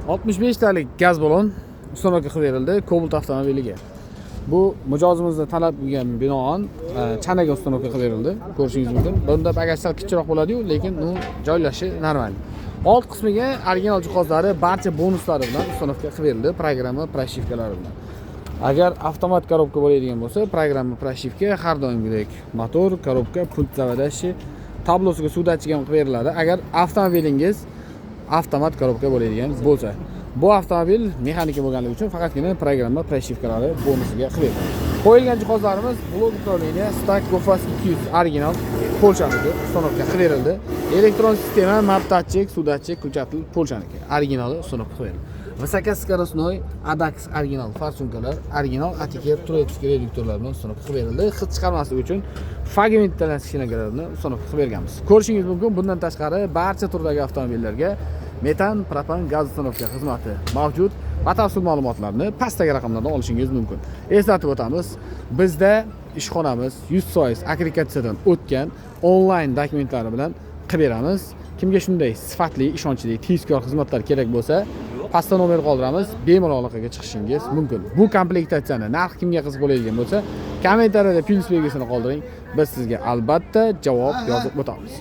65 talik gaz balon uстановка qilib berildi Cobalt avtomobiliga. Bu mijozimizning talabiga binoan chanaga uстановка qilib berildi. Ko'rishingiz mumkin. Bunda bagajlar kichikroq bo'ladi-yu, lekin u joylashi normal. Old qismiga original jihozlari, barcha bonuslari bilan uстановка qilib berildi, programma, pрошивкалari bilan. Agar avtomat korobka bo'ladigan bo'lsa, programma, pрошивка har doimgidek motor, korobka, pult zavadashi, tablosiga suv datchigi ham qilib beriladi. Agar avtomobilingiz avtomat korobka bo'ladigan bo'lsa, bu avtomobil mexanika bo'lganligi uchun faqatgina programma, pрошивкалari bonusiga qilib beriladi. Qo'yilgan jihozlarimiz blok upravleniya Stack Gofas 200 original Polshaniki uстановка qilib berildi. Elektron sistema, map datchik, suv datchik, ko'chatil Polshaniki originali uстановка qilib berildi. Высокоскоростной ADAX original farsunkalar, original Atiker Turetskiy reduktorlar bilan uстановка qilib berildi. Hid chiqarmaslik uchun fragmentlangan shinalarni uстановка qilib berganmiz. Ko'rishingiz mumkin, bundan tashqari barcha turdagi avtomobillarga metan, propan gaz uстановка xizmati mavjud. Batafsil ma'lumotlarni pastdagi raqamlardan olishingiz mumkin. Eslatib o'tamiz, bizda ishxonamiz 100% akkreditatsiyadan o'tgan onlayn dokumentlari bilan qilib beramiz. Kimga shunday sifatli, ishonchli, tezkor xizmatlar kerak bo'lsa, pastda nomer qoldiramiz, bemalol aloqaga chiqishingiz mumkin. Bu komplektatsiyani narx kimga qiziq bo'ladigan bo'lsa, kommentariyada plus belgisini qoldiring. Biz sizga albatta javob yozib o'tamiz.